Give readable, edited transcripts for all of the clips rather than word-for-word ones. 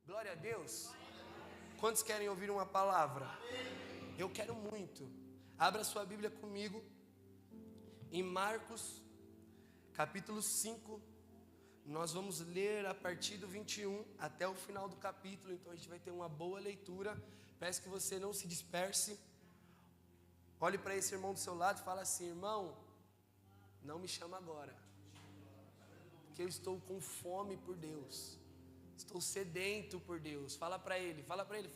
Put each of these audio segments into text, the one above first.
Glória a Deus. Quantos querem ouvir uma palavra? Eu quero muito. Abra sua Bíblia comigo em Marcos, capítulo 5. Nós vamos ler a partir do 21 até o final do capítulo. Então a gente vai ter uma boa leitura. Peço que você não se disperse. Olhe para esse irmão do seu lado e fala assim: irmão, não me chama agora, porque eu estou com fome por Deus. Estou sedento por Deus. Fala para ele,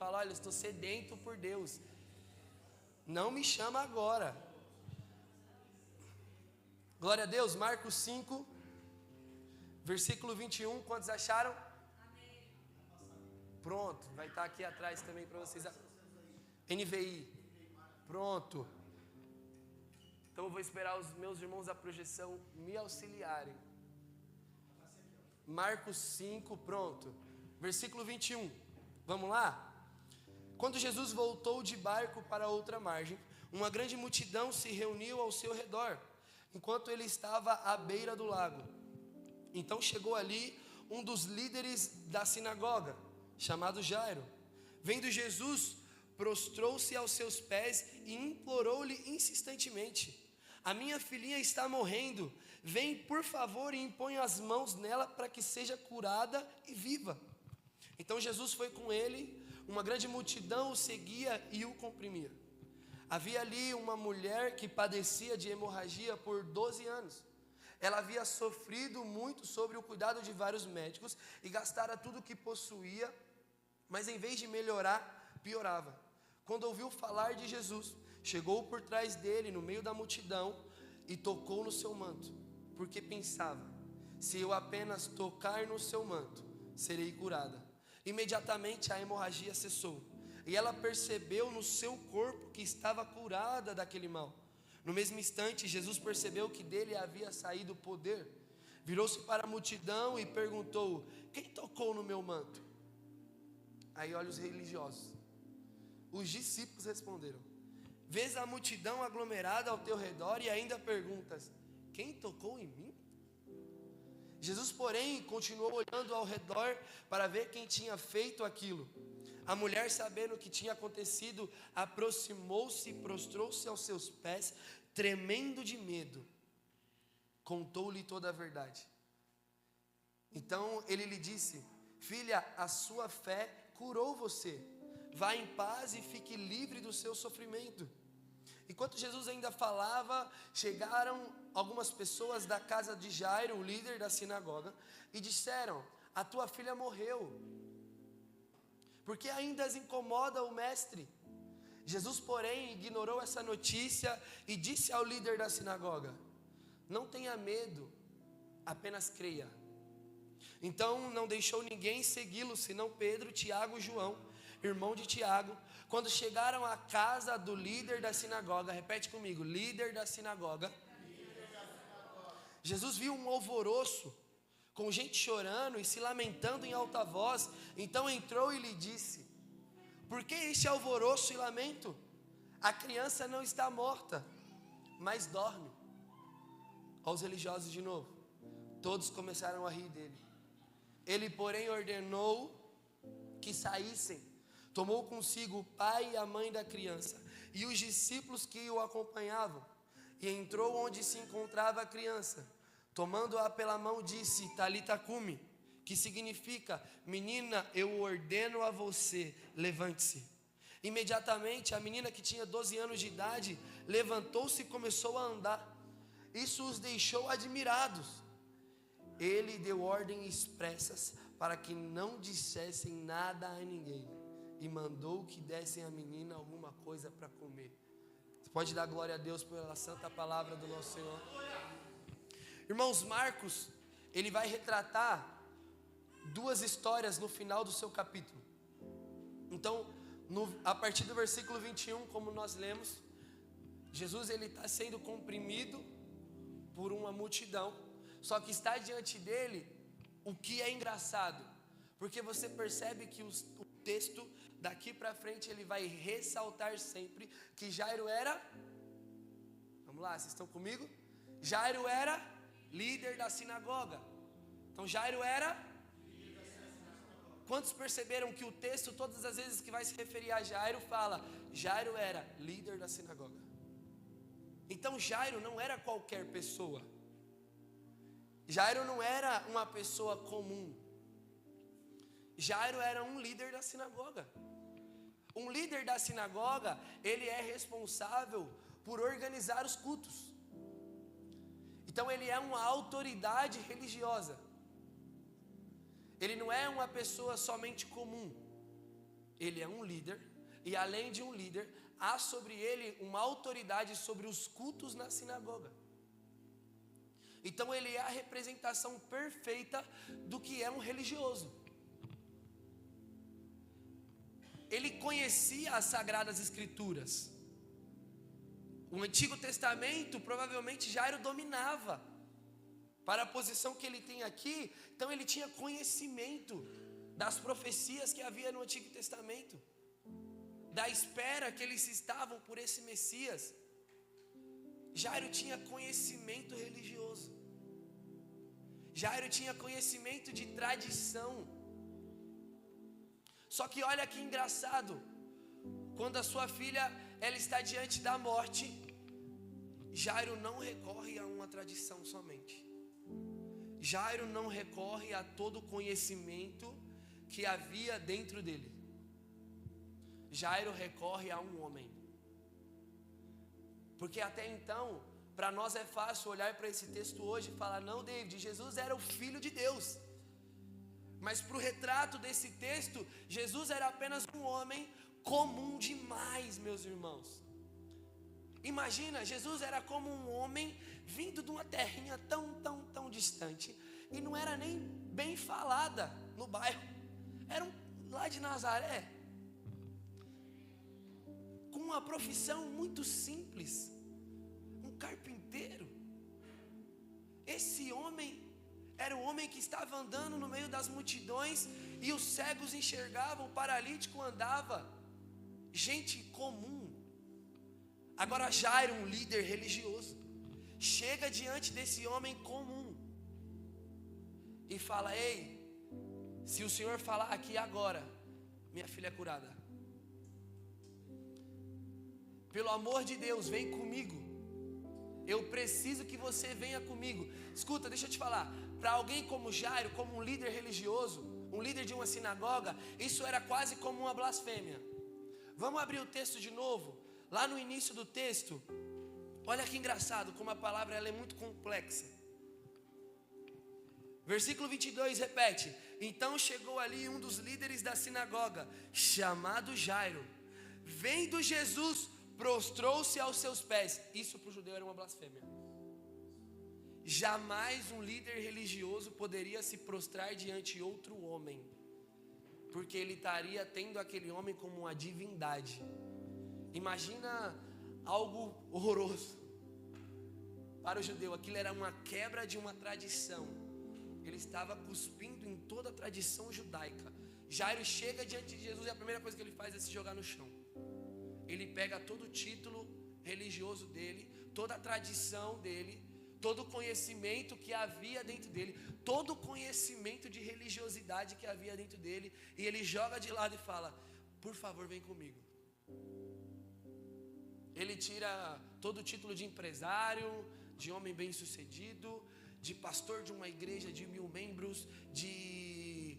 olha, eu estou sedento por Deus. Não me chama agora. Glória a Deus. Marcos 5, versículo 21. Quantos acharam? Amém. Pronto, vai estar aqui atrás também para vocês. NVI. Pronto. Então eu vou esperar os meus irmãos da projeção me auxiliarem. Marcos 5, pronto. Versículo 21. Vamos lá? Quando Jesus voltou de barco para outra margem, uma grande multidão se reuniu ao seu redor, enquanto ele estava à beira do lago. Então chegou ali um dos líderes da sinagoga, chamado Jairo. Vendo Jesus, prostrou-se aos seus pés e implorou-lhe insistentemente: a minha filhinha está morrendo, vem por favor e impõe as mãos nela para que seja curada e viva. Então Jesus foi com ele, uma grande multidão o seguia e o comprimia. Havia ali uma mulher que padecia de hemorragia por 12 anos. Ela havia sofrido muito sobre o cuidado de vários médicos e gastara tudo o que possuía, mas em vez de melhorar, piorava. Quando ouviu falar de Jesus, chegou por trás dele, no meio da multidão, e tocou no seu manto, porque pensava: se eu apenas tocar no seu manto, serei curada. Imediatamente a hemorragia cessou, e ela percebeu no seu corpo que estava curada daquele mal. No mesmo instante, Jesus percebeu que dele havia saído poder. Virou-se para a multidão e perguntou: quem tocou no meu manto? Aí olha os religiosos. Os discípulos responderam: vês a multidão aglomerada ao teu redor e ainda perguntas: quem tocou em mim? Jesus, porém, continuou olhando ao redor para ver quem tinha feito aquilo. A mulher, sabendo o que tinha acontecido, aproximou-se e prostrou-se aos seus pés, tremendo de medo. Contou-lhe toda a verdade. Então ele lhe disse: filha, a sua fé curou você. Vá em paz e fique livre do seu sofrimento. Enquanto Jesus ainda falava, chegaram algumas pessoas da casa de Jairo, o líder da sinagoga, e disseram: a tua filha morreu. Por que ainda as incomoda o mestre? Jesus, porém, ignorou essa notícia e disse ao líder da sinagoga: não tenha medo, apenas creia. Então não deixou ninguém segui-lo, senão Pedro, Tiago e João, irmão de Tiago. Quando chegaram à casa do líder da sinagoga, repete comigo: líder da sinagoga. Jesus viu um alvoroço, com gente chorando e se lamentando em alta voz. Então entrou e lhe disse: por que este alvoroço e lamento? A criança não está morta, mas dorme. Olha os religiosos de novo. Todos começaram a rir dele. Ele, porém, ordenou que saíssem. Tomou consigo o pai e a mãe da criança e os discípulos que o acompanhavam, e entrou onde se encontrava a criança. Tomando-a pela mão, disse: Talita cumi, que significa: menina, eu ordeno a você, levante-se. Imediatamente a menina, que tinha 12 anos de idade, levantou-se e começou a andar. Isso os deixou admirados. Ele deu ordens expressas para que não dissessem nada a ninguém, e mandou que dessem à menina alguma coisa para comer. Você pode dar glória a Deus pela santa palavra do nosso Senhor. Irmãos, Marcos, ele vai retratar duas histórias no final do seu capítulo. Então, a partir do versículo 21, como nós lemos, Jesus ele está sendo comprimido por uma multidão. Só que está diante dele o que é engraçado, porque você percebe que o texto daqui para frente ele vai ressaltar sempre que Jairo era, vamos lá, vocês estão comigo? Jairo era líder da sinagoga. Então Jairo era Quantos perceberam que o texto, todas as vezes que vai se referir a Jairo, fala, Jairo era líder da sinagoga. Então Jairo não era qualquer pessoa. Jairo não era uma pessoa comum. Jairo era um líder da sinagoga. Um líder da sinagoga, ele é responsável por organizar os cultos. Então ele é uma autoridade religiosa. Ele não é uma pessoa somente comum. Ele é um líder, e além de um líder, há sobre ele uma autoridade sobre os cultos na sinagoga. Então ele é a representação perfeita do que é um religioso. Ele conhecia as Sagradas Escrituras. O Antigo Testamento, provavelmente Jairo dominava. Para a posição que ele tem aqui, então ele tinha conhecimento das profecias que havia no Antigo Testamento, da espera que eles estavam por esse Messias. Jairo tinha conhecimento religioso. Jairo tinha conhecimento de tradição. Só que olha que engraçado, quando a sua filha ela está diante da morte, Jairo não recorre a uma tradição somente. Jairo não recorre a todo o conhecimento que havia dentro dele. Jairo recorre a um homem. Porque até então, para nós é fácil olhar para esse texto hoje e falar, não, David, Jesus era o Filho de Deus. Mas para o retrato desse texto, Jesus era apenas um homem comum demais, meus irmãos. Imagina, Jesus era como um homem vindo de uma terrinha tão distante, e não era nem bem falada no bairro, era lá de Nazaré, com uma profissão muito simples, um carpinteiro. Esse homem era o homem que estava andando no meio das multidões, e os cegos enxergavam, o paralítico andava, gente comum. Agora Jairo, um líder religioso, chega diante desse homem comum e fala, ei, se o Senhor falar aqui agora, minha filha é curada. Pelo amor de Deus, vem comigo. Eu preciso que você venha comigo. Escuta, deixa eu te falar, para alguém como Jairo, como um líder religioso, um líder de uma sinagoga, isso era quase como uma blasfêmia. Vamos abrir o texto de novo. Lá no início do texto, olha que engraçado, como a palavra ela é muito complexa. Versículo 22 repete, então chegou ali um dos líderes da sinagoga, chamado Jairo. Vendo Jesus, prostrou-se aos seus pés. Isso para o judeu era uma blasfêmia. Jamais um líder religioso poderia se prostrar diante de outro homem, porque ele estaria tendo aquele homem como uma divindade. Imagina algo horroroso. Para o judeu, aquilo era uma quebra de uma tradição. Ele estava cuspindo em toda a tradição judaica. Jairo chega diante de Jesus e a primeira coisa que ele faz é se jogar no chão. Ele pega todo o título religioso dele, toda a tradição dele, todo o conhecimento que havia dentro dele, todo o conhecimento de religiosidade que havia dentro dele, e ele joga de lado e fala, por favor, vem comigo. Ele tira todo o título de empresário, de homem bem-sucedido, de pastor de uma igreja de 1000 membros, de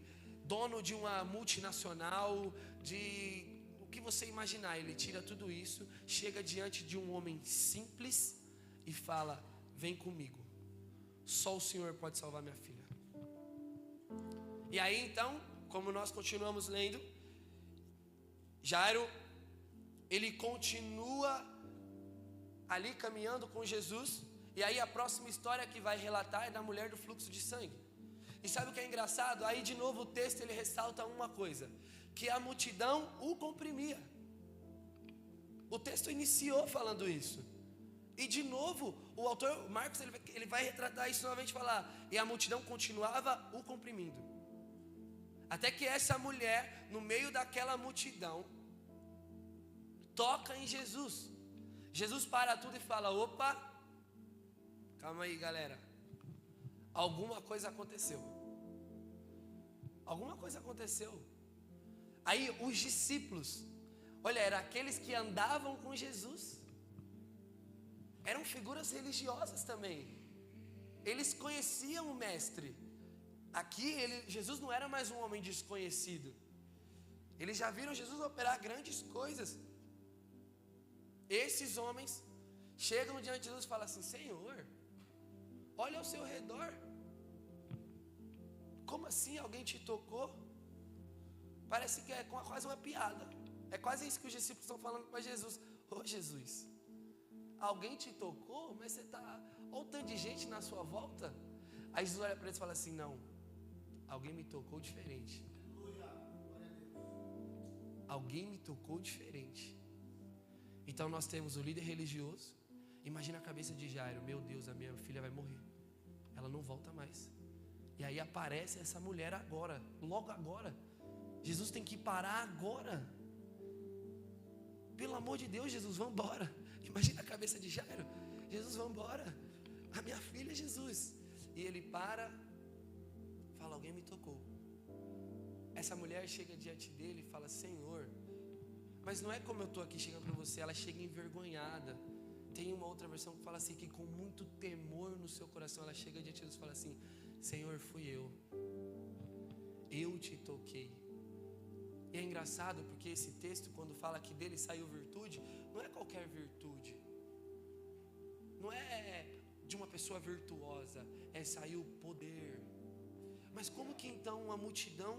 dono de uma multinacional, de o que você imaginar. Ele tira tudo isso, chega diante de um homem simples e fala, vem comigo, só o Senhor pode salvar minha filha. E aí então, como nós continuamos lendo, Jairo, ele continua ali caminhando com Jesus. E aí a próxima história que vai relatar é da mulher do fluxo de sangue. E sabe o que é engraçado? Aí de novo o texto ele ressalta uma coisa, que a multidão o comprimia. O texto iniciou falando isso. E de novo o autor Marcos ele vai retratar isso novamente e falar, e a multidão continuava o comprimindo. Até que essa mulher, no meio daquela multidão, toca em Jesus. Jesus para tudo e fala, opa, calma aí galera, alguma coisa aconteceu. Alguma coisa aconteceu. Aí os discípulos, olha, eram aqueles que andavam com Jesus. Eram figuras religiosas também. Eles conheciam o mestre. Aqui, Jesus não era mais um homem desconhecido. Eles já viram Jesus operar grandes coisas. Esses homens chegam diante de Jesus e falam assim: Senhor, olha ao seu redor. Como assim alguém te tocou? Parece que é quase uma piada. É quase isso que os discípulos estão falando para Jesus. Ô Jesus, alguém te tocou? Mas você está... Olha o tanto de gente na sua volta. Aí Jesus olha para eles e fala assim: não, alguém me tocou diferente. Alguém me tocou diferente. Então nós temos o líder religioso. Imagina a cabeça de Jairo: meu Deus, a minha filha vai morrer, ela não volta mais. E aí aparece essa mulher agora, logo agora. Jesus tem que parar agora. Pelo amor de Deus, Jesus, vamos embora. Imagina a cabeça de Jairo: Jesus, vamos embora, a minha filha, Jesus. E ele para, fala: alguém me tocou. Essa mulher chega diante dele e fala: Senhor, mas não é como eu estou aqui chegando para você. Ela chega envergonhada. Tem uma outra versão que fala assim, que com muito temor no seu coração, ela chega diante de Jesus e fala assim: Senhor, fui eu te toquei. E é engraçado porque esse texto, quando fala que dele saiu virtude, não é qualquer virtude, não é de uma pessoa virtuosa, saiu poder. Mas como que então uma multidão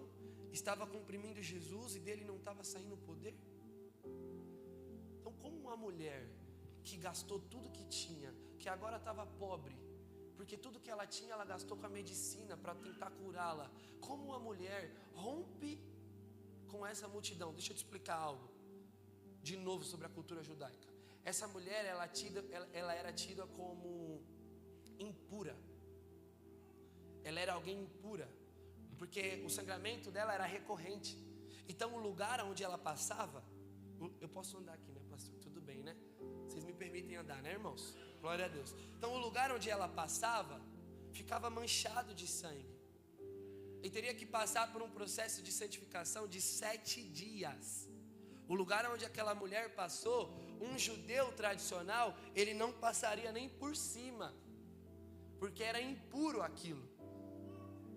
estava comprimindo Jesus e dele não estava saindo poder? Então, como uma mulher que gastou tudo que tinha, que agora estava pobre, porque tudo que ela tinha ela gastou com a medicina para tentar curá-la, como uma mulher rompe com essa multidão? Deixa eu te explicar algo de novo sobre a cultura judaica. Essa mulher, ela era tida como impura. Ela era alguém impura, porque o sangramento dela era recorrente. Então o lugar onde ela passava... Eu posso andar aqui, né, pastor? Tudo bem, né? Vocês me permitem andar, né, irmãos? Glória a Deus. Então o lugar onde ela passava ficava manchado de sangue. E teria que passar por um processo de santificação de 7 dias. O lugar onde aquela mulher passou, um judeu tradicional, ele não passaria nem por cima, porque era impuro aquilo.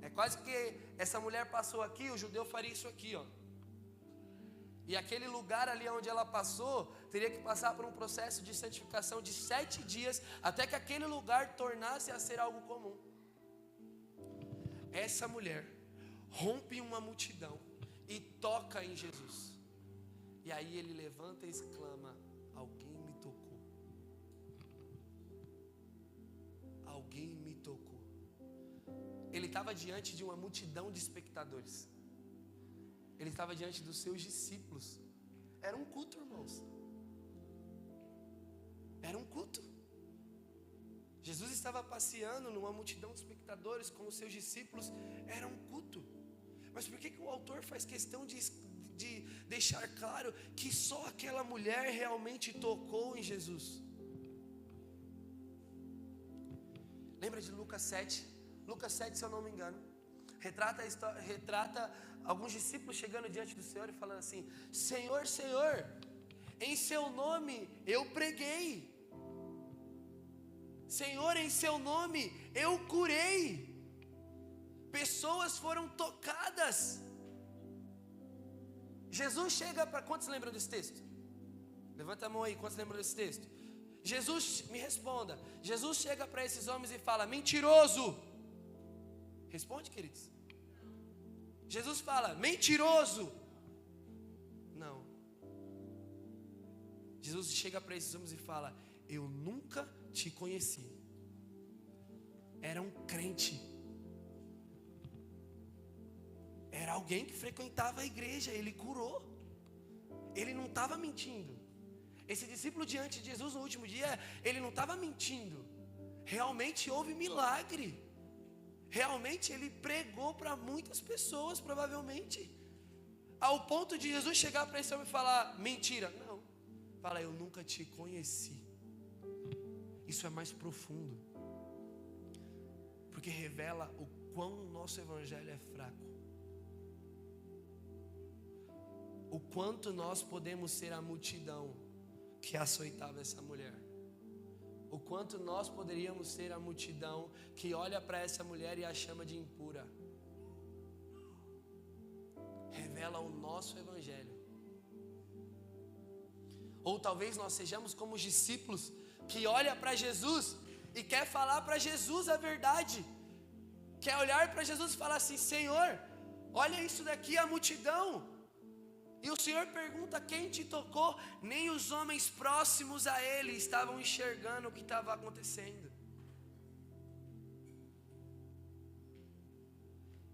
É quase que essa mulher passou aqui, o judeu faria isso aqui, ó. E aquele lugar ali onde ela passou, teria que passar por um processo de santificação de 7 dias, até que aquele lugar tornasse a ser algo comum. Essa mulher rompe uma multidão e toca em Jesus. E aí ele levanta e exclama: alguém me tocou. Alguém me tocou. Ele estava diante de uma multidão de espectadores. Ele estava diante dos seus discípulos. Era um culto, irmãos. Era um culto. Jesus estava passeando numa multidão de espectadores com os seus discípulos. Era um culto. Mas por que o autor faz questão de deixar claro que só aquela mulher realmente tocou em Jesus? Lembra de Lucas 7? Lucas 7, se eu não me engano, retrata alguns discípulos chegando diante do Senhor e falando assim: Senhor, Senhor, em seu nome eu preguei. Senhor, em seu nome eu curei. Pessoas foram tocadas. Jesus chega para... Quantos lembram desse texto? Levanta a mão aí, quantos lembram desse texto? Jesus, me responda. Jesus chega para esses homens e fala: mentiroso. Responde, queridos. Jesus fala: mentiroso. Não. Jesus chega para esses homens e fala: eu nunca te conheci. Era um crente. Era alguém que frequentava a igreja. Ele curou. Ele não estava mentindo. Esse discípulo diante de Jesus no último dia, ele não estava mentindo. Realmente houve milagre. Realmente ele pregou para muitas pessoas, provavelmente. Ao ponto de Jesus chegar para esse homem e falar: mentira. Não. Fala: eu nunca te conheci. Isso é mais profundo. Porque revela o quão o nosso evangelho é fraco. quanto nós podemos ser a multidão que açoitava essa mulher. O quanto nós poderíamos ser a multidão que olha para essa mulher e a chama de impura. Revela o nosso evangelho. Ou talvez nós sejamos como os discípulos que olha para Jesus e quer falar para Jesus a verdade. Quer olhar para Jesus e falar assim: Senhor, olha isso daqui, a multidão. E o Senhor pergunta: quem te tocou? Nem os homens próximos a Ele estavam enxergando o que estava acontecendo.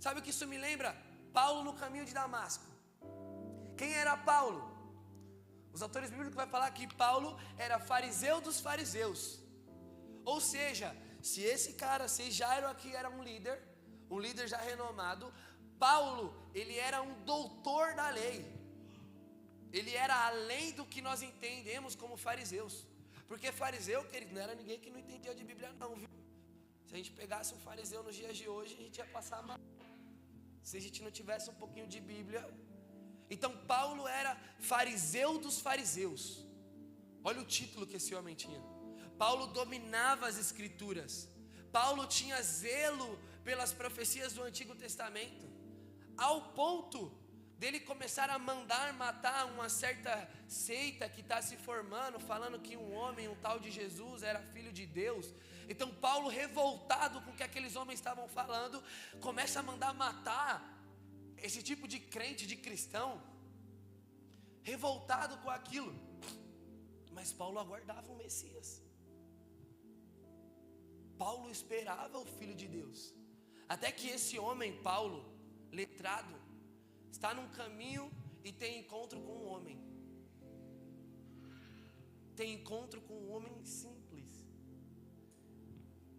Sabe o que isso me lembra? Paulo no caminho de Damasco. Quem era Paulo? Os autores bíblicos vão falar que Paulo era fariseu dos fariseus. Ou seja, se esse cara, se Jairo aqui era um líder já renomado, Paulo, ele era um doutor da lei. Ele era além do que nós entendemos como fariseus. Porque fariseu, querido, não era ninguém que não entendia de Bíblia não, viu? Se a gente pegasse um fariseu nos dias de hoje, a gente ia passar mal. Se a gente não tivesse um pouquinho de Bíblia. Então Paulo era fariseu dos fariseus. Olha o título que esse homem tinha. Paulo dominava as escrituras. Paulo tinha zelo pelas profecias do Antigo Testamento, ao ponto dele começar a mandar matar uma certa seita que está se formando, falando que um homem, um tal de Jesus, era filho de Deus. Então Paulo, revoltado com o que aqueles homens estavam falando, começa a mandar matar esse tipo de crente, de cristão, revoltado com aquilo. Mas Paulo aguardava o Messias. Paulo esperava o Filho de Deus. Até que esse homem, Paulo, letrado, está num caminho e tem encontro com um homem. Tem encontro com um homem simples.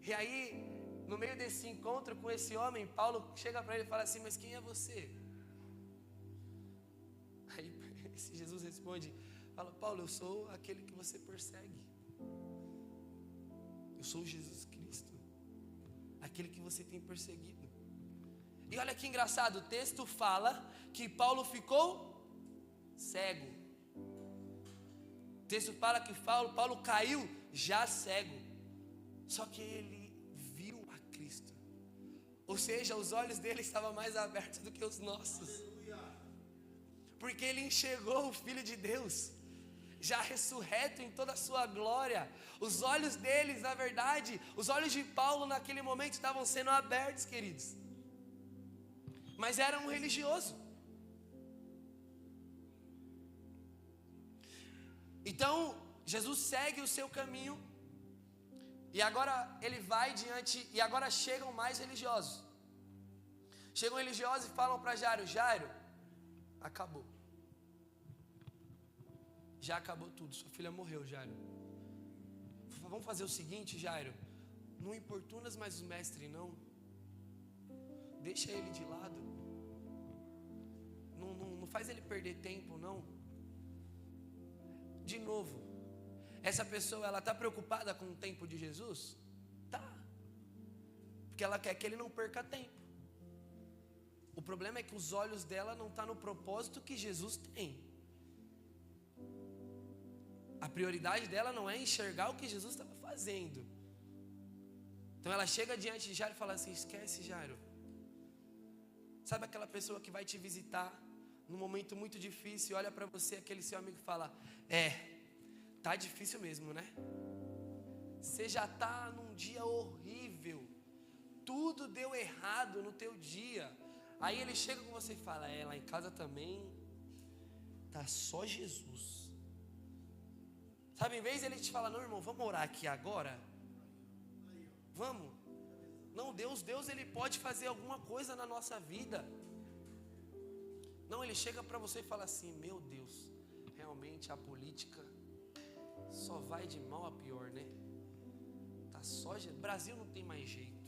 E aí, no meio desse encontro com esse homem, Paulo chega para ele e fala assim: mas quem é você? Aí esse Jesus responde, fala: Paulo, eu sou aquele que você persegue. Eu sou Jesus Cristo, aquele que você tem perseguido. E olha que engraçado, o texto fala que Paulo ficou cego. O texto fala que Paulo caiu já cego. Só que ele viu a Cristo. Ou seja, os olhos dele estavam mais abertos do que os nossos. Porque ele enxergou o Filho de Deus, já ressurreto em toda a sua glória. Os olhos deles, na verdade, os olhos de Paulo naquele momento estavam sendo abertos, queridos. Mas era um religioso. Então, Jesus segue o seu caminho. E agora ele vai diante, e agora chegam mais religiosos. Chegam religiosos e falam para Jairo: Jairo, acabou. Já acabou tudo, sua filha morreu, Jairo. Vamos fazer o seguinte, Jairo, não importunas mais o mestre não. Deixa ele de lado. Não faz ele perder tempo não. De novo, essa pessoa, ela está preocupada com o tempo de Jesus? Tá. Porque ela quer que ele não perca tempo. O problema é que os olhos dela não estão no propósito que Jesus tem. A prioridade dela não é enxergar o que Jesus estava fazendo. Então ela chega diante de Jairo e fala assim: esquece, Jairo. Sabe aquela pessoa que vai te visitar num momento muito difícil, olha para você, aquele seu amigo, e fala: tá difícil mesmo, né? Você já tá num dia horrível, tudo deu errado no teu dia. Aí ele chega com você e fala: lá em casa também tá só Jesus. Sabe, em vez de ele te falar: não, irmão, vamos orar aqui agora. Vamos. Não, Deus ele pode fazer alguma coisa na nossa vida. Não, ele chega para você e fala assim: meu Deus, realmente a política só vai de mal a pior, né? Tá só, Brasil não tem mais jeito.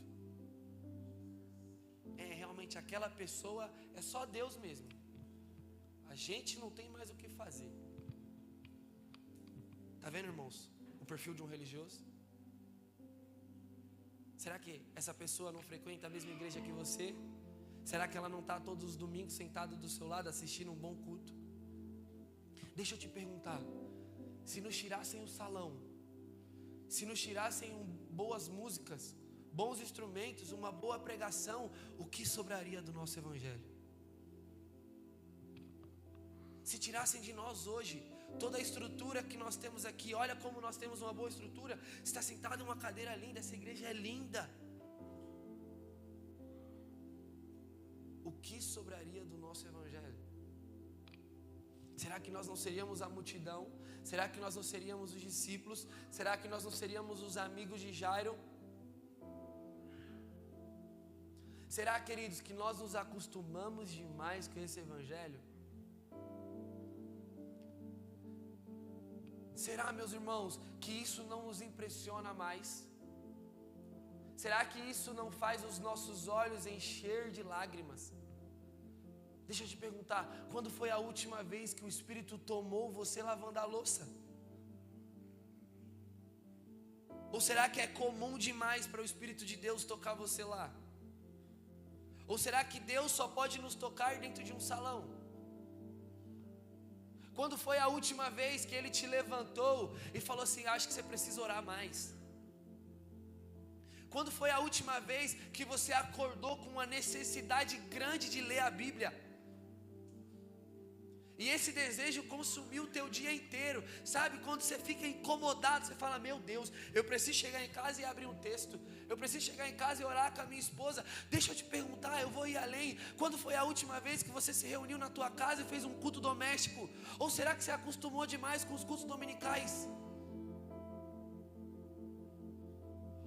Realmente aquela pessoa é só Deus mesmo. A gente não tem mais o que fazer. Tá vendo, irmãos, o perfil de um religioso? Será que essa pessoa não frequenta a mesma igreja que você? Será que ela não está todos os domingos sentada do seu lado assistindo um bom culto? Deixa eu te perguntar, se nos tirassem o salão, se nos tirassem boas músicas, bons instrumentos, uma boa pregação, o que sobraria do nosso evangelho? Se tirassem de nós hoje toda a estrutura que nós temos aqui, olha como nós temos uma boa estrutura, está sentado em uma cadeira linda, essa igreja é linda. O que sobraria do nosso evangelho? Será que nós não seríamos a multidão? Será que nós não seríamos os discípulos? Será que nós não seríamos os amigos de Jairo? Será, queridos, que nós nos acostumamos demais com esse evangelho? Será, meus irmãos, que isso não nos impressiona mais? Será que isso não faz os nossos olhos encher de lágrimas? Deixa eu te perguntar, quando foi a última vez que o Espírito tomou você lavando a louça? Ou será que é comum demais para o Espírito de Deus tocar você lá? Ou será que Deus só pode nos tocar dentro de um salão? Quando foi a última vez que Ele te levantou e falou assim, acho que você precisa orar mais? Quando foi a última vez que você acordou com uma necessidade grande de ler a Bíblia? E esse desejo consumiu o teu dia inteiro. Sabe, quando você fica incomodado, você fala, meu Deus, eu preciso chegar em casa e abrir um texto. Eu preciso chegar em casa e orar com a minha esposa. Deixa eu te perguntar, eu vou ir além. Quando foi a última vez que você se reuniu na tua casa e fez um culto doméstico? Ou será que você acostumou demais com os cultos dominicais?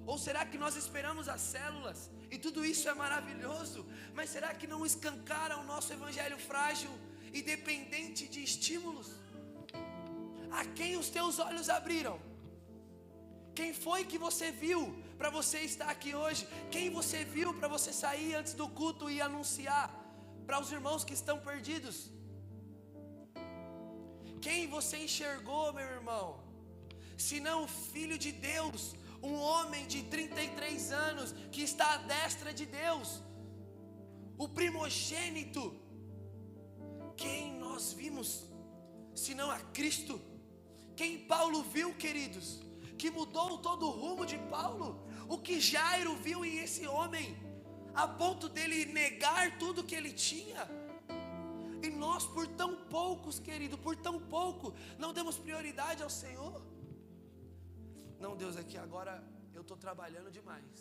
Ou será que nós esperamos as células? E tudo isso é maravilhoso. Mas será que não escancara o nosso evangelho frágil e dependente de estímulos? A quem os teus olhos abriram? Quem foi que você viu para você estar aqui hoje? Quem você viu para você sair antes do culto e anunciar para os irmãos que estão perdidos? Quem você enxergou, meu irmão? Se não o Filho de Deus, um homem de 33 anos que está à destra de Deus, o primogênito. Quem nós vimos, senão a Cristo? Quem Paulo viu, queridos, que mudou todo o rumo de Paulo? O que Jairo viu em esse homem, a ponto dele negar tudo que ele tinha? E nós, por tão poucos, querido, por tão pouco, não demos prioridade ao Senhor. Não, Deus, aqui agora eu estou trabalhando demais.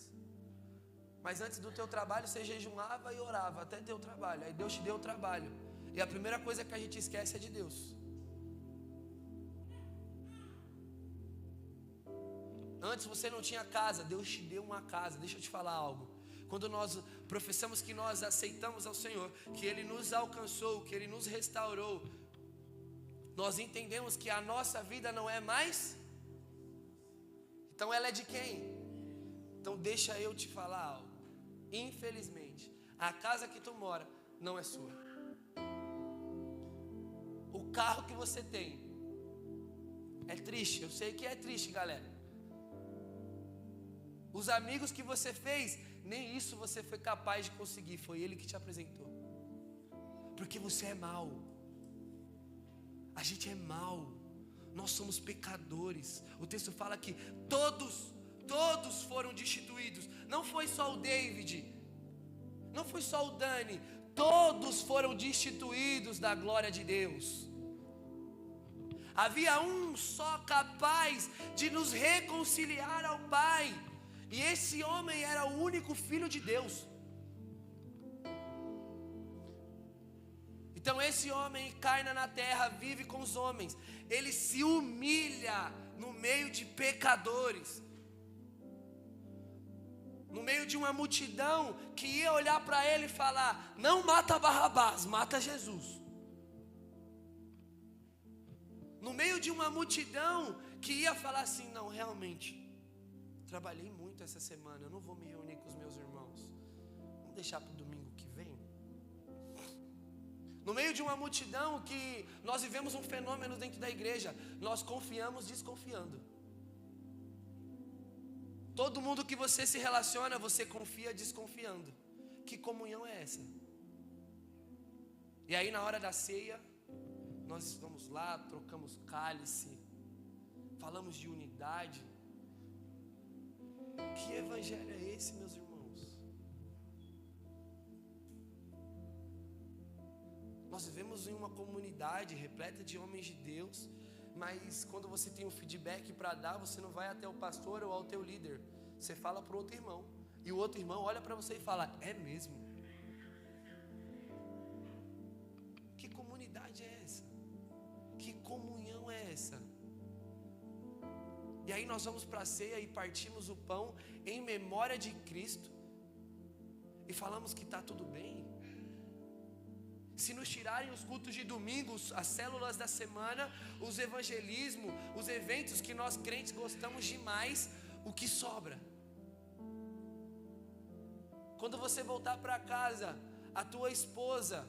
Mas antes do teu trabalho, você jejumava e orava até ter o trabalho. Aí Deus te deu o trabalho. E a primeira coisa que a gente esquece é de Deus. Antes você não tinha casa, Deus te deu uma casa. Deixa eu te falar algo. Quando nós professamos que nós aceitamos ao Senhor, que Ele nos alcançou, que Ele nos restaurou, nós entendemos que a nossa vida não é mais. Então ela é de quem? Então deixa eu te falar algo. Infelizmente, a casa que tu mora não é sua. O carro que você tem é triste, eu sei que é triste, galera. Os amigos que você fez, nem isso você foi capaz de conseguir, foi Ele que te apresentou. Porque você é mau. A gente é mau. Nós somos pecadores. O texto fala que todos foram destituídos. Não foi só o David, não foi só o Dani. Todos foram destituídos da glória de Deus. Havia um só capaz de nos reconciliar ao Pai. E esse homem era o único Filho de Deus. Então esse homem encarna na terra, vive com os homens. Ele se humilha no meio de pecadores, no meio de uma multidão que ia olhar para ele e falar, não mata Barrabás, mata Jesus. No meio de uma multidão que ia falar assim, não, realmente, trabalhei muito essa semana, eu não vou me reunir com os meus irmãos, vamos deixar para o domingo que vem. No meio de uma multidão que nós vivemos um fenômeno dentro da igreja, nós confiamos desconfiando. Todo mundo que você se relaciona, você confia desconfiando. Que comunhão é essa? E aí na hora da ceia, nós vamos lá, trocamos cálice, falamos de unidade. Que evangelho é esse, meus irmãos? Nós vivemos em uma comunidade repleta de homens de Deus, mas quando você tem um feedback para dar, você não vai até o pastor ou ao teu líder, você fala para o outro irmão, e o outro irmão olha para você e fala: é mesmo? Que comunidade é essa? Que comunhão é essa? E aí nós vamos para a ceia e partimos o pão em memória de Cristo e falamos que está tudo bem. Se nos tirarem os cultos de domingos, as células da semana, os evangelismos, os eventos que nós crentes gostamos demais, o que sobra? Quando você voltar para casa, a tua esposa,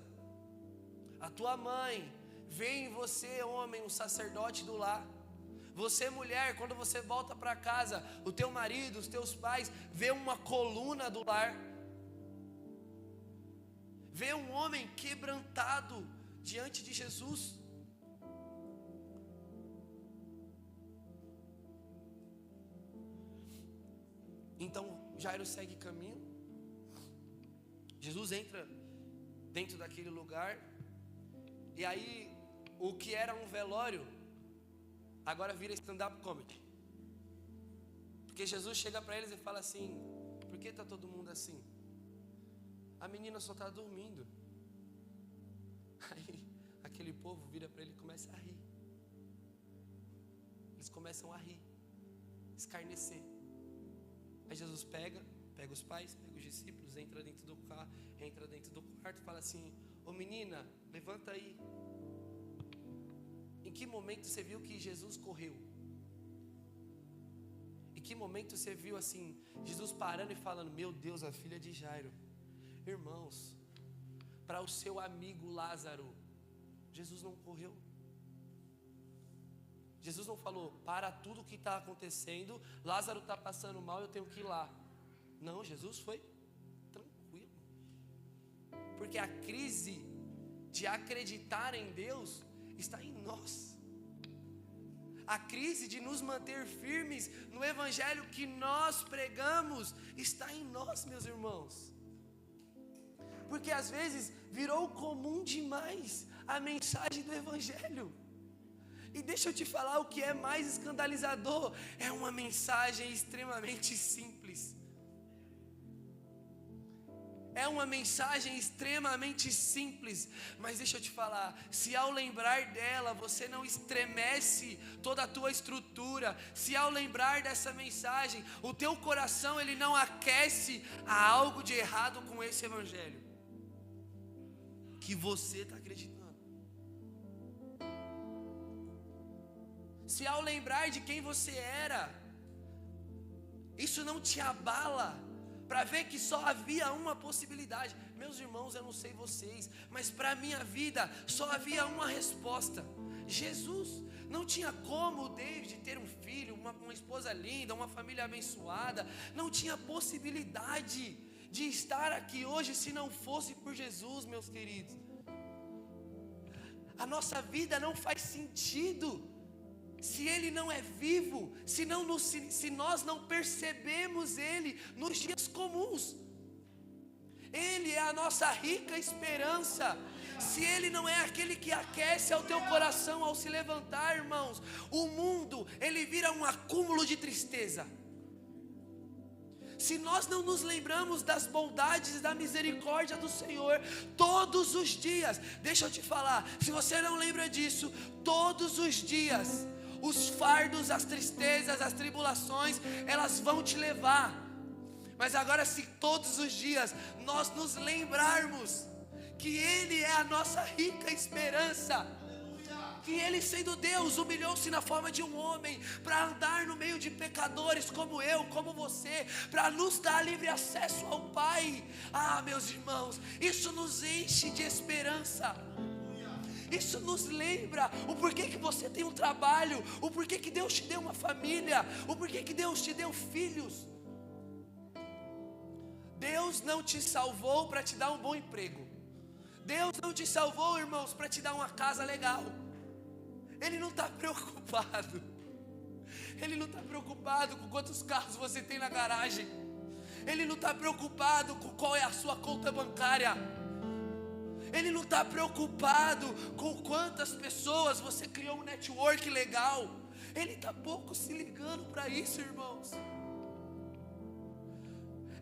a tua mãe, vê em você, homem, um sacerdote do lar. Você, mulher, quando você volta para casa, o teu marido, os teus pais, vê uma coluna do lar. Vê um homem quebrantado diante de Jesus. Então Jairo segue caminho. Jesus entra dentro daquele lugar. E aí o que era um velório agora vira stand-up comedy. Porque Jesus chega para eles e fala assim: por que está todo mundo assim? A menina só está dormindo. Aí aquele povo vira para ele e começa a rir. Eles começam a rir, escarnecer. Aí Jesus pega os pais, pega os discípulos, entra dentro do carro, entra dentro do quarto e fala assim: ô menina, levanta aí. Em que momento você viu que Jesus correu? Em que momento você viu assim, Jesus parando e falando: meu Deus, a filha de Jairo? Irmãos, para o seu amigo Lázaro, Jesus não correu. Jesus não falou: para tudo que está acontecendo, Lázaro está passando mal, eu tenho que ir lá. Não, Jesus foi tranquilo. Porque a crise de acreditar em Deus está em nós. A crise de nos manter firmes no evangelho que nós pregamos está em nós, meus irmãos. Porque às vezes virou comum demais a mensagem do evangelho. E deixa eu te falar o que é mais escandalizador: é uma mensagem extremamente simples. É uma mensagem extremamente simples, mas deixa eu te falar, se ao lembrar dela você não estremece toda a tua estrutura, se ao lembrar dessa mensagem o teu coração ele não aquece, há algo de errado com esse evangelho que você está acreditando. Se ao lembrar de quem você era, isso não te abala, para ver que só havia uma possibilidade. Meus irmãos, eu não sei vocês, mas para a minha vida só havia uma resposta: Jesus. Não tinha como o David ter um filho, uma esposa linda, uma família abençoada. Não tinha possibilidade de estar aqui hoje se não fosse por Jesus, meus queridos. A nossa vida não faz sentido se Ele não é vivo, se nós não percebemos Ele nos dias comuns. Ele é a nossa rica esperança. Se Ele não é aquele que aquece ao teu coração ao se levantar, irmãos, o mundo, ele vira um acúmulo de tristeza. Se nós não nos lembramos das bondades e da misericórdia do Senhor todos os dias, deixa eu te falar, se você não lembra disso, todos os dias os fardos, as tristezas, as tribulações, elas vão te levar. Mas agora, se todos os dias nós nos lembrarmos que Ele é a nossa rica esperança, que Ele, sendo Deus, humilhou-se na forma de um homem para andar no meio de pecadores como eu, como você, para nos dar livre acesso ao Pai. Ah, meus irmãos, isso nos enche de esperança. Isso nos lembra o porquê que você tem um trabalho, o porquê que Deus te deu uma família, o porquê que Deus te deu filhos. Deus não te salvou para te dar um bom emprego. Deus não te salvou, irmãos, para te dar uma casa legal. Ele não está preocupado. Ele não está preocupado com quantos carros você tem na garagem. Ele não está preocupado com qual é a sua conta bancária. Ele não está preocupado com quantas pessoas você criou um network legal. Ele está pouco se ligando para isso, irmãos.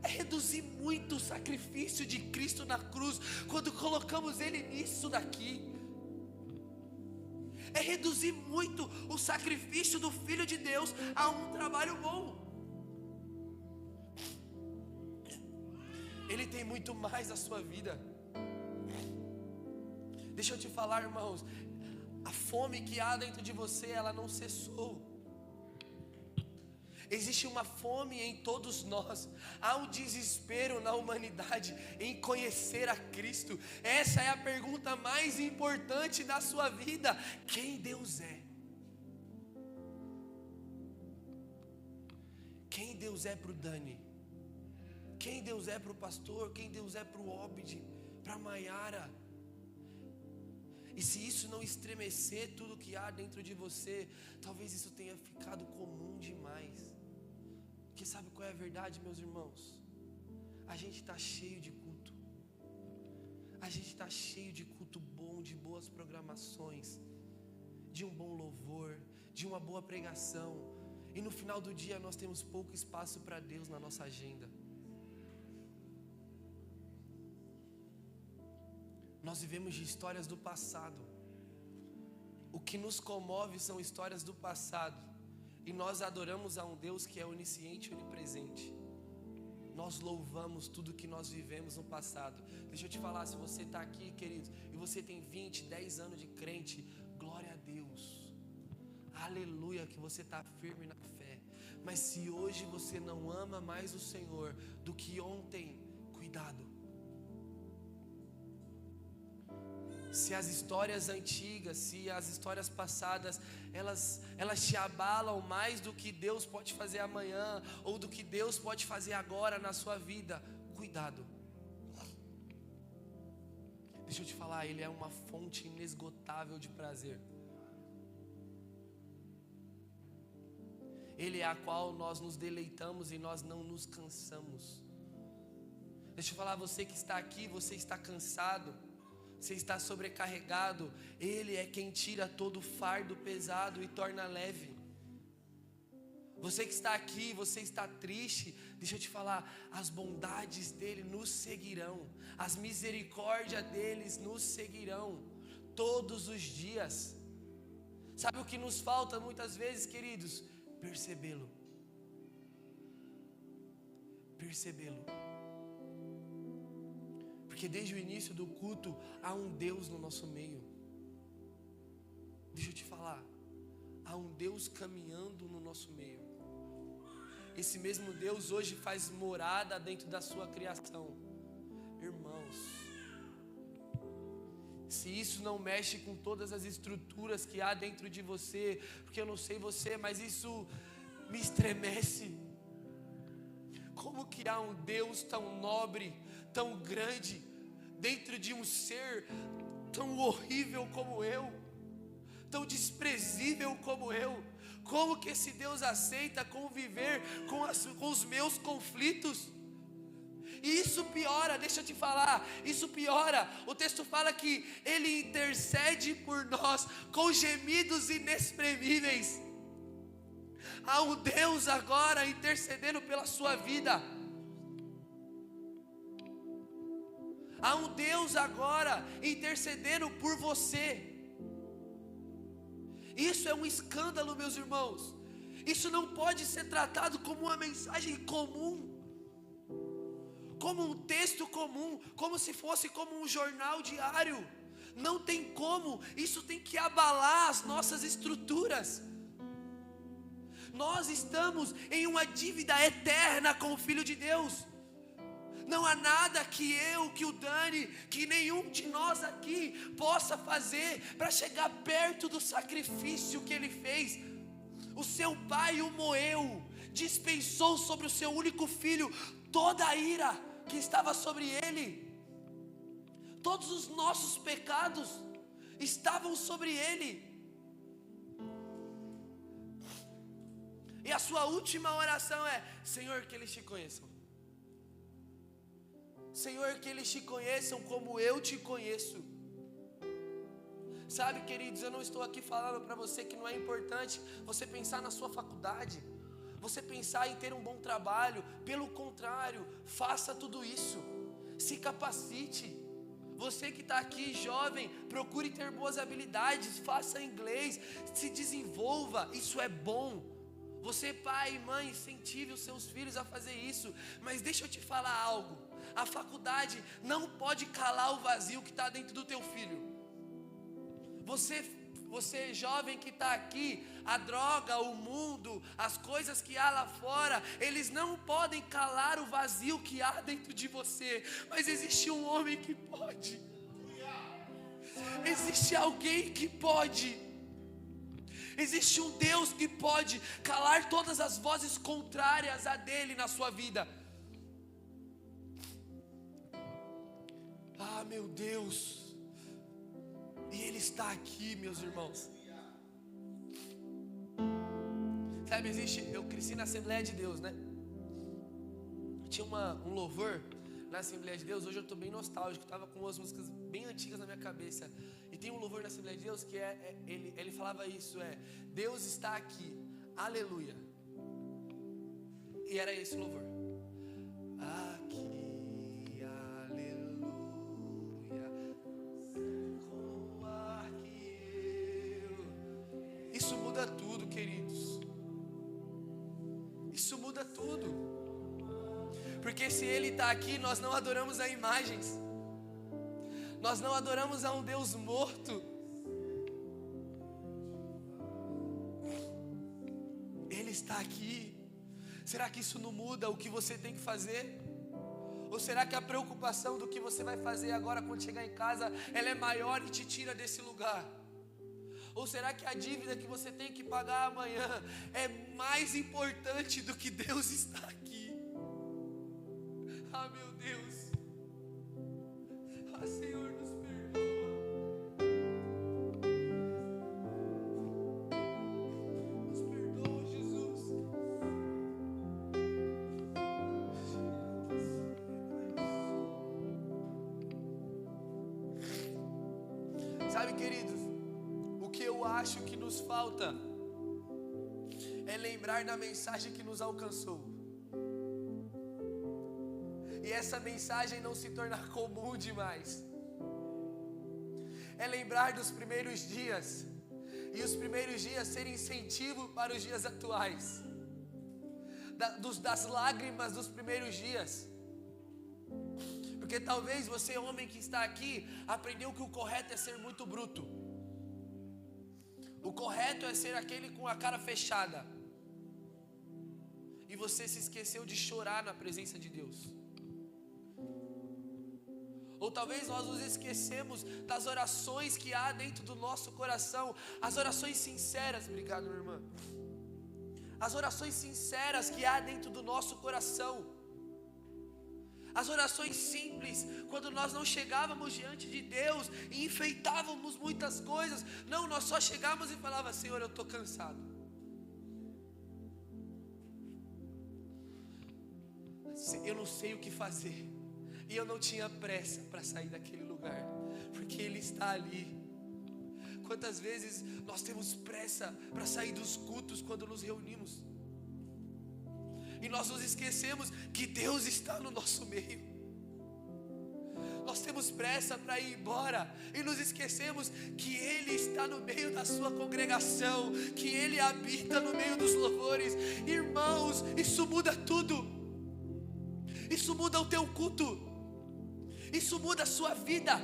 É reduzir muito o sacrifício de Cristo na cruz quando colocamos Ele nisso daqui. É reduzir muito o sacrifício do Filho de Deus a um trabalho bom. Ele tem muito mais na sua vida. Deixa eu te falar, irmãos, a fome que há dentro de você, ela não cessou. Existe uma fome em todos nós. Há um desespero na humanidade em conhecer a Cristo. Essa é a pergunta mais importante da sua vida: quem Deus é? Quem Deus é para o Dani? Quem Deus é para o pastor? Quem Deus é para o Obed? Para a Maiara? E se isso não estremecer tudo que há dentro de você, talvez isso tenha ficado comum demais. Porque sabe qual é a verdade, meus irmãos? A gente está cheio de culto. A gente está cheio de culto bom, de boas programações, de um bom louvor, de uma boa pregação. E no final do dia nós temos pouco espaço para Deus na nossa agenda. Nós vivemos de histórias do passado. O que nos comove são histórias do passado. E nós adoramos a um Deus que é onisciente e onipresente. Nós louvamos tudo que nós vivemos no passado. Deixa eu te falar, se você está aqui, querido, e você tem 20, 10 anos de crente, glória a Deus. Aleluia, que você está firme na fé. Mas se hoje você não ama mais o Senhor do que ontem, cuidado. Se as histórias antigas, se as histórias passadas, elas te abalam mais do que Deus pode fazer amanhã, ou do que Deus pode fazer agora na sua vida, cuidado. Deixa eu te falar, Ele é uma fonte inesgotável de prazer. Ele é a qual nós nos deleitamos e nós não nos cansamos. Deixa eu falar, você que está aqui, você está cansado, você está sobrecarregado, Ele é quem tira todo o fardo pesado e torna leve. Você que está aqui, você está triste, deixa eu te falar, as bondades dEle nos seguirão, as misericórdias deles nos seguirão, todos os dias. Sabe o que nos falta muitas vezes, queridos? Percebê-lo. Percebê-lo. Porque desde o início do culto há um Deus no nosso meio. Deixa eu te falar, há um Deus caminhando no nosso meio. Esse mesmo Deus hoje faz morada dentro da sua criação. Irmãos, se isso não mexe com todas as estruturas que há dentro de você, porque eu não sei você, mas isso me estremece. Como que há um Deus tão nobre, tão grande, dentro de um ser tão horrível como eu, tão desprezível como eu? Como que esse Deus aceita conviver com os meus conflitos? E isso piora, deixa eu te falar, isso piora. O texto fala que Ele intercede por nós com gemidos inexprimíveis. Há um Deus agora intercedendo pela sua vida. Há um Deus agora intercedendo por você. Isso é um escândalo, meus irmãos. Isso não pode ser tratado como uma mensagem comum, como um texto comum, como se fosse como um jornal diário. Não tem como, isso tem que abalar as nossas estruturas. Nós estamos em uma dívida eterna com o Filho de Deus. Não há nada que eu, que o Dani, que nenhum de nós aqui possa fazer para chegar perto do sacrifício que Ele fez. O seu Pai o moeu, dispensou sobre o seu único filho toda a ira que estava sobre Ele. Todos os nossos pecados estavam sobre Ele. E a sua última oração é: Senhor, que eles te conheçam. Senhor, que eles te conheçam como eu te conheço. Sabe, queridos, eu não estou aqui falando para você que não é importante você pensar na sua faculdade, você pensar em ter um bom trabalho. Pelo contrário, faça tudo isso. Se capacite. Você que está aqui jovem, procure ter boas habilidades, faça inglês, se desenvolva, isso é bom. Você, pai e mãe, incentive os seus filhos a fazer isso. Mas deixa eu te falar algo: a faculdade não pode calar o vazio que está dentro do teu filho. Você jovem que está aqui, a droga, o mundo, as coisas que há lá fora, eles não podem calar o vazio que há dentro de você. Mas existe um homem que pode. Existe alguém que pode. Existe um Deus que pode calar todas as vozes contrárias a dele na sua vida. Ah, meu Deus. E Ele está aqui, meus irmãos. Sabe, eu cresci na Assembleia de Deus, né? Tinha um louvor na Assembleia de Deus. Hoje eu estou bem nostálgico, estava com umas músicas bem antigas na minha cabeça. E tem um louvor na Assembleia de Deus que ele falava isso: Deus está aqui, aleluia. E era esse o louvor. Aqui. Isso muda tudo, queridos. Isso muda tudo. Porque se Ele está aqui, nós não adoramos a imagens. Nós não adoramos a um Deus morto. Ele está aqui. Será que isso não muda o que você tem que fazer? Ou será que a preocupação do que você vai fazer agora quando chegar em casa, ela é maior e te tira desse lugar? Ou será que a dívida que você tem que pagar amanhã é mais importante do que Deus está aqui? Ah, meu Deus. Ah, Senhor, nos perdoa. Nos perdoa, Jesus. Sabe, queridos, eu acho que nos falta é lembrar da mensagem que nos alcançou. E essa mensagem não se tornar comum demais. É lembrar dos primeiros dias. E os primeiros dias serem incentivo para os dias atuais. Das lágrimas dos primeiros dias. Porque talvez você, homem que está aqui, aprendeu que o correto é ser muito bruto. O correto é ser aquele com a cara fechada. E você se esqueceu de chorar na presença de Deus. Ou talvez nós nos esquecemos das orações que há dentro do nosso coração. As orações sinceras, obrigado, minha irmã. As orações sinceras que há dentro do nosso coração. As orações simples, quando nós não chegávamos diante de Deus e enfeitávamos muitas coisas. Não, nós só chegávamos e falávamos: Senhor, eu estou cansado. Eu não sei o que fazer. E eu não tinha pressa para sair daquele lugar, porque Ele está ali. Quantas vezes nós temos pressa para sair dos cultos quando nos reunimos? E nós nos esquecemos que Deus está no nosso meio. Nós temos pressa para ir embora e nos esquecemos que Ele está no meio da sua congregação, que Ele habita no meio dos louvores. Irmãos, isso muda tudo. Isso muda o teu culto. Isso muda a sua vida.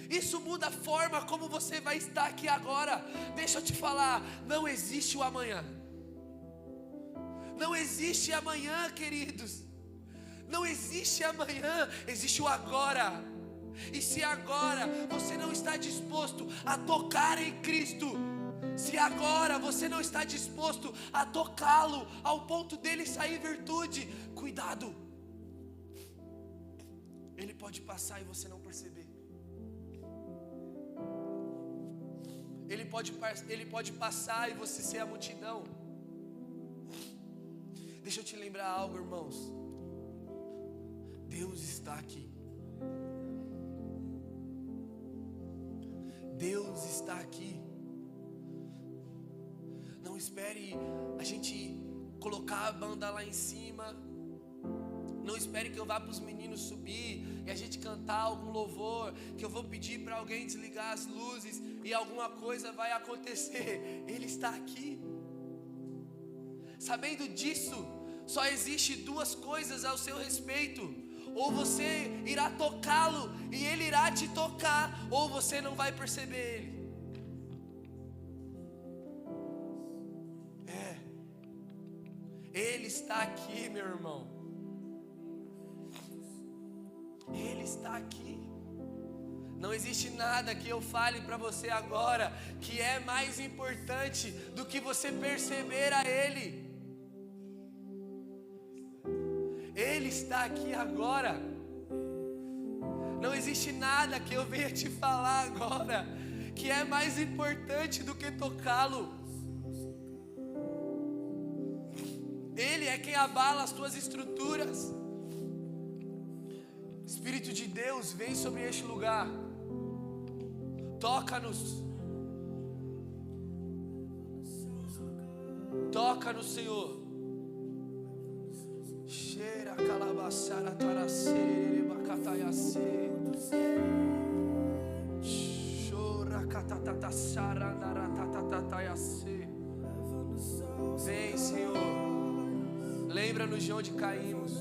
Isso muda a forma como você vai estar aqui agora. Deixa eu te falar, não existe o amanhã. Não existe amanhã, queridos. Não existe amanhã, existe o agora. E se agora você não está disposto a tocar em Cristo, se agora você não está disposto a tocá-lo ao ponto dele sair virtude, cuidado. Ele pode passar e você não perceber. Ele pode passar e você ser a multidão. Deixa eu te lembrar algo, irmãos. Deus está aqui. Deus está aqui. Não espere a gente colocar a banda lá em cima. Não espere que eu vá para os meninos subir e a gente cantar algum louvor, que eu vou pedir para alguém desligar as luzes e alguma coisa vai acontecer. Ele está aqui. Sabendo disso, só existe duas coisas ao seu respeito: ou você irá tocá-lo e ele irá te tocar, ou você não vai perceber ele. Ele está aqui, meu irmão. Ele está aqui. Não existe nada que eu fale para você agora que é mais importante do que você perceber a Ele. Ele está aqui agora. Não existe nada que eu venha te falar agora que é mais importante do que tocá-lo. Ele é quem abala as tuas estruturas. Espírito de Deus, vem sobre este lugar. Toca-nos. Toca-nos, Senhor. Cheira calabaçara taracere bacataiace. Chora catatataçara naratataiace. Vem, Senhor. Lembra-nos de onde caímos.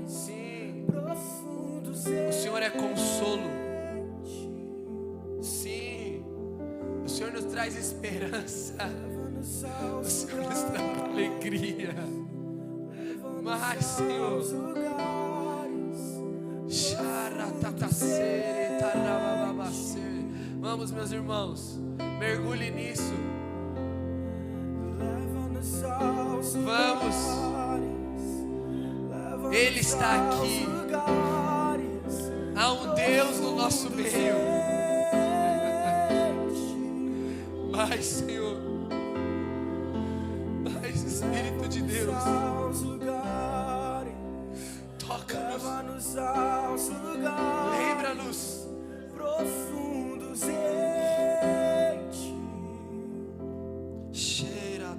Sim, o Senhor é consolo. Sim, o Senhor nos traz esperança. O Senhor nos traz alegria. Mas, Senhor, vamos, meus irmãos, mergulhe nisso. Vamos. Ele está aqui. Há um Deus no nosso meio. Mas, Senhor, mas Espírito de Deus, toca-nos, lembra-nos profundos em ti. Cheira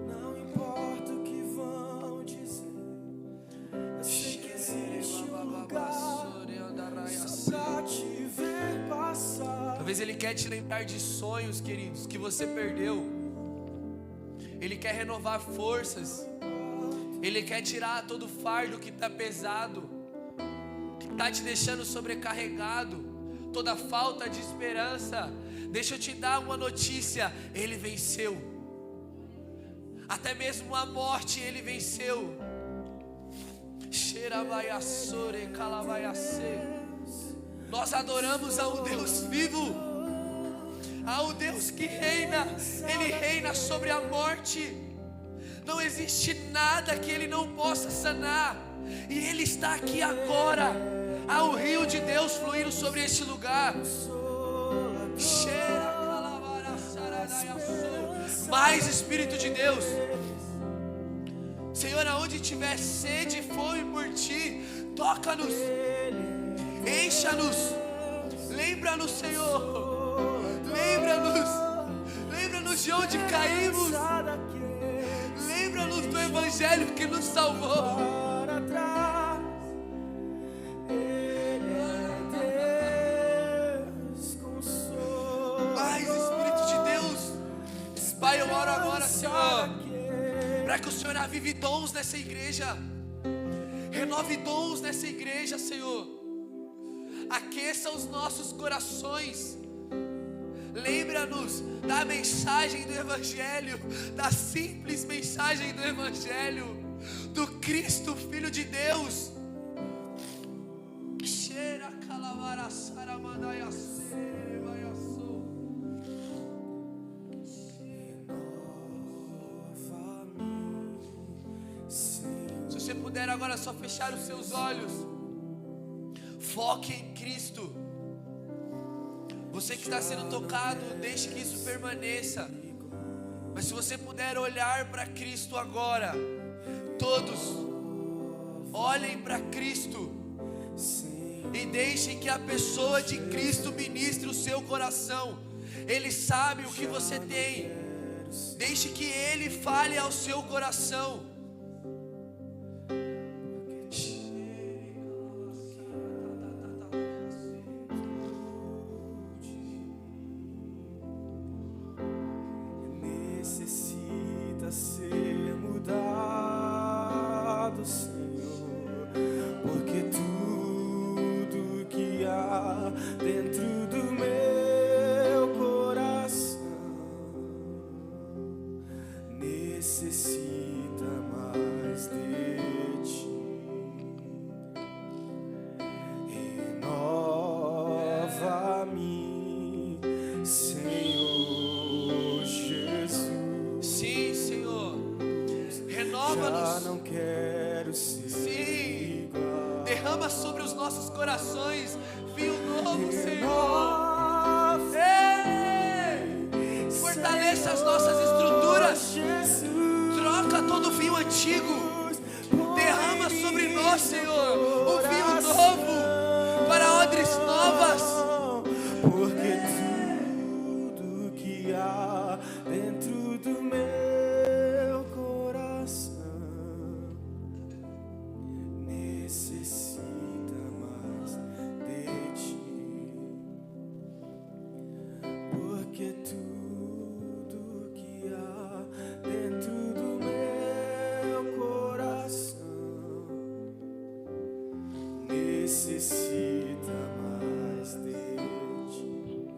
não importa o que vão dizer, eu sei que existe um lugar só pra te ver passar. Talvez Ele quer te lembrar de sonhos, queridos, que você perdeu. Ele quer renovar forças. Ele quer tirar todo o fardo que está pesado, que está te deixando sobrecarregado, toda falta de esperança. Deixa eu te dar uma notícia: Ele venceu. Até mesmo a morte Ele venceu. Nós adoramos a um Deus vivo, a um Deus que reina. Ele reina sobre a morte. Não existe nada que Ele não possa sanar. E Ele está aqui agora. Há o rio de Deus fluindo sobre este lugar. Mais Espírito de Deus. Senhor, aonde tiver sede e fome por Ti, toca-nos, encha-nos, lembra-nos, Senhor, lembra-nos de onde caímos, lembra-nos do Evangelho que nos salvou. Mais Espírito de Deus. Pai, eu oro agora, Senhor, para que o Senhor avive dons nessa igreja, renove dons nessa igreja, Senhor. Aqueça os nossos corações. Lembra-nos da mensagem do Evangelho, da simples mensagem do Evangelho, do Cristo, Filho de Deus. Se você puder agora só fechar os seus olhos, foque em Cristo. Você que está sendo tocado, deixe que isso permaneça. Mas se você puder olhar para Cristo agora, todos olhem para Cristo e deixem que a pessoa de Cristo ministre o seu coração. Ele sabe o que você tem. Deixe que Ele fale ao seu coração. Necessita ser mudado, Senhor, porque tudo que há dentro do meu coração necessita mais de ti. Renova-me, Senhor Jesus. Sim, Senhor. Já Renova-nos. não quero ser Sim. igual. Derrama sobre os nossos corações vinho novo, Senhor. Renova-me, Ei! Fortaleça as nossas estruturas. Jesus. Troca todo o vinho antigo. Derrama sobre nós, Senhor, o vinho novo para odres novas. Porque tudo que há dentro do meu coração necessita mais de ti. Porque tudo que há dentro do meu coração necessita mais de ti.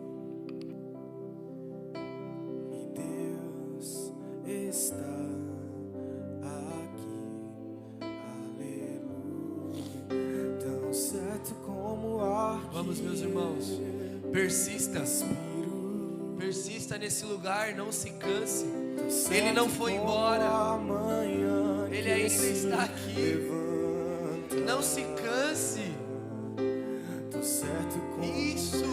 E Deus está aqui, aleluia, tão certo como o ar. Vamos, meus irmãos, persista nesse lugar, não se canse. Ele não foi embora, Ele ainda está aqui. Não se canse. Isso.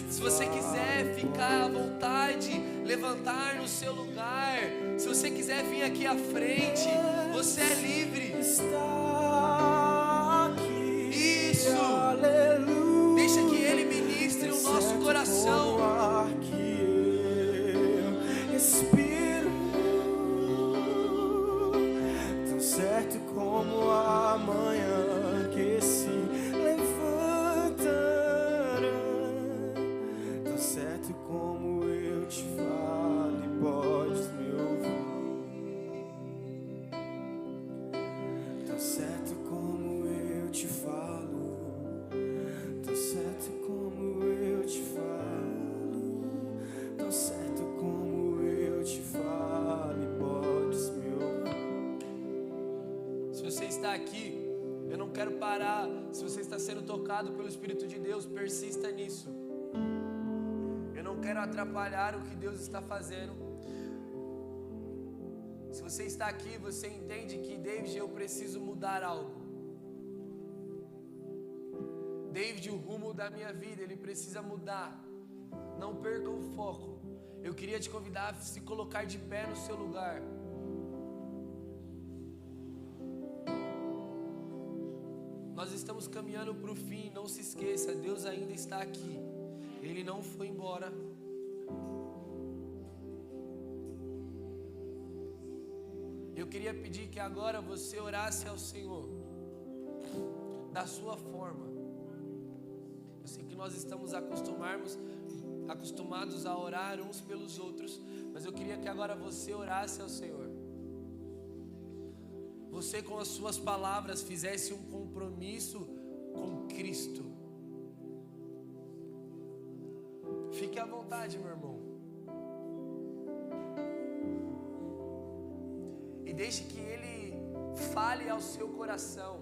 Se você quiser ficar à vontade, levantar no seu lugar, se você quiser vir aqui à frente, você é livre. Está aqui, Isso. aleluia. Deixa que Ele ministre o nosso coração. Como ar que eu respiro, tão certo como a manhã que se levantará, tão certo como eu te falo e podes me ouvir, tão certo como eu te falo, tão certo como eu te falo, tão certo como eu te falo e podes me ouvir. Se você está aqui, eu não quero parar. Se você está sendo tocado pelo Espírito de Deus, persista nisso. Eu não quero atrapalhar o que Deus está fazendo. Se você está aqui, você entende que, David, eu preciso mudar algo. David, o rumo da minha vida, ele precisa mudar. Não perca o foco. Eu queria te convidar a se colocar de pé no seu lugar. Nós estamos caminhando para o fim, não se esqueça, Deus ainda está aqui. Ele não foi embora. Eu queria pedir que agora você orasse ao Senhor da sua forma. Eu sei que nós estamos acostumados a orar uns pelos outros, mas eu queria que agora você orasse ao Senhor. Você com as suas palavras fizesse um compromisso com Cristo. Fique à vontade, meu irmão. E deixe que Ele fale ao seu coração.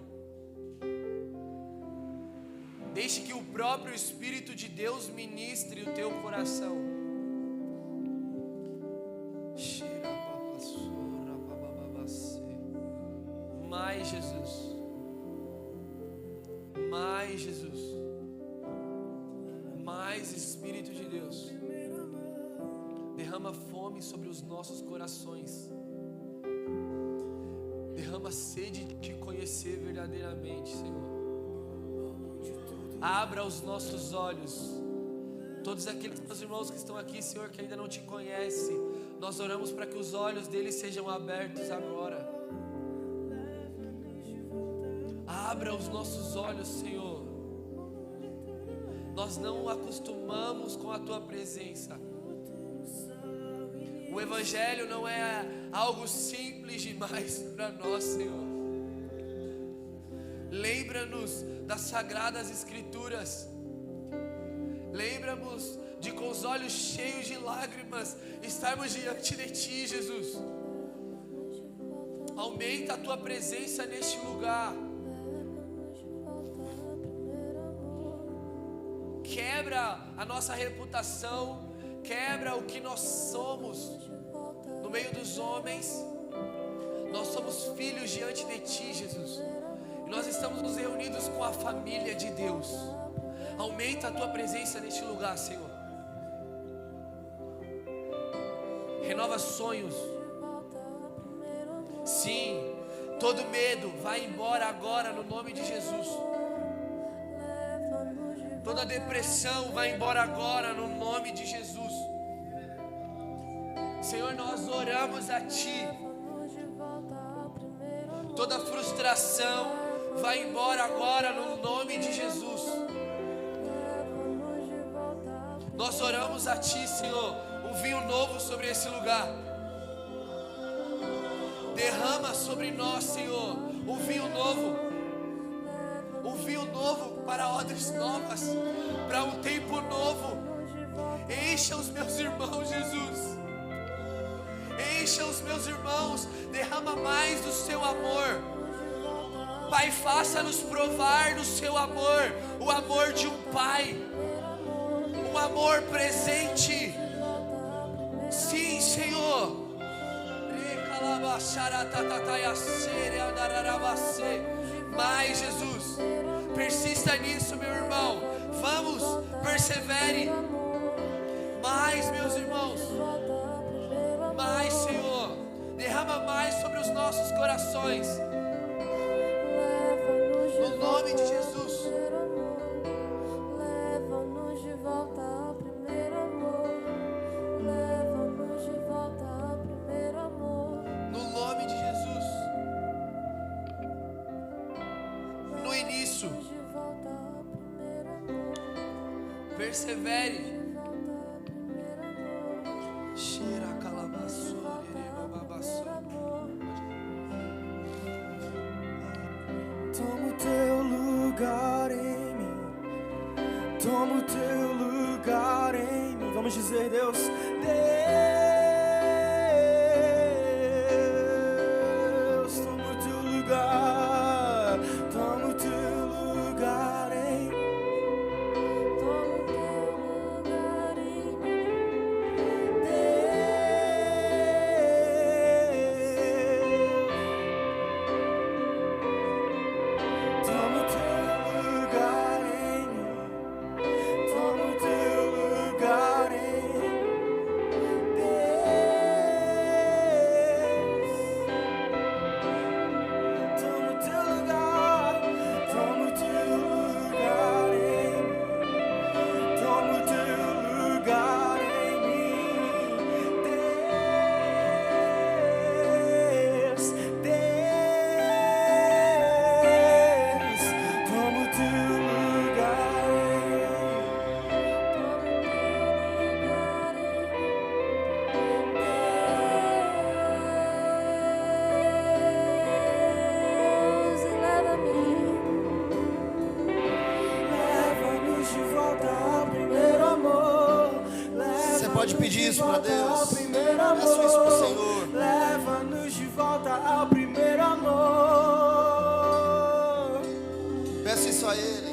Deixe que o próprio Espírito de Deus ministre o teu coração. Mais Jesus. Mais Jesus. Mais mais, Espírito de Deus. Derrama fome sobre os nossos corações. Derrama sede de te conhecer verdadeiramente, Senhor. Abra os nossos olhos. Todos aqueles meus irmãos que estão aqui, Senhor, que ainda não te conhecem, nós oramos para que os olhos deles sejam abertos agora. Abra os nossos olhos, Senhor. Nós não acostumamos com a tua presença. O Evangelho não é algo simples demais para nós, Senhor. Lembra-nos das Sagradas Escrituras. Lembra-nos de, com os olhos cheios de lágrimas, estarmos diante de Ti, Jesus. Aumenta a Tua presença neste lugar. Quebra a nossa reputação, quebra o que nós somos no meio dos homens. Nós somos filhos diante de Ti, Jesus, e nós estamos nos reunidos com a família de Deus. Aumenta a Tua presença neste lugar, Senhor. Renova sonhos. Sim, todo medo vai embora agora no nome de Jesus. Toda depressão vai embora agora no nome de Jesus. Senhor, nós oramos a Ti. Toda frustração vai embora agora no nome de Jesus. Nós oramos a Ti, Senhor, um vinho novo sobre esse lugar. Derrama sobre nós, Senhor, um vinho novo. Um vinho novo para odres novas, para um tempo novo. Encha os meus irmãos, Jesus. Encha os meus irmãos. Derrama mais do Seu amor. Pai, faça-nos provar do Seu amor, o amor de um Pai, um amor presente. Sim, Senhor. Mais, Jesus. Persista nisso, meu irmão. Vamos, persevere. Mais, meus irmãos. Mais, Senhor. Derrama mais sobre os nossos corações. No nome de Jesus. Leva-nos de volta ao primeiro amor. Leva-nos de volta ao primeiro amor. No nome de Jesus. No início. Persevere. Cheira calabaço, babaço. Toma o Teu lugar em mim. Toma o Teu lugar em mim. Vamos dizer, Deus, Deus, toma o Teu lugar. Toma o Teu lugar em mim. Toma o Teu lugar em mim. Toma o Teu lugar em mim. Toma o Teu lugar em mim. Toma o Teu lugar. Toma o Teu lugar em mim. Toma o Teu lugar em mim. Deus, Deus, toma o Teu lugar em Deus, leva-me. Leva-nos de volta ao primeiro amor. Você pode pedir isso para Deus. Peça Peça isso pro Senhor. Leva-nos de volta ao primeiro amor. Peça isso a Ele.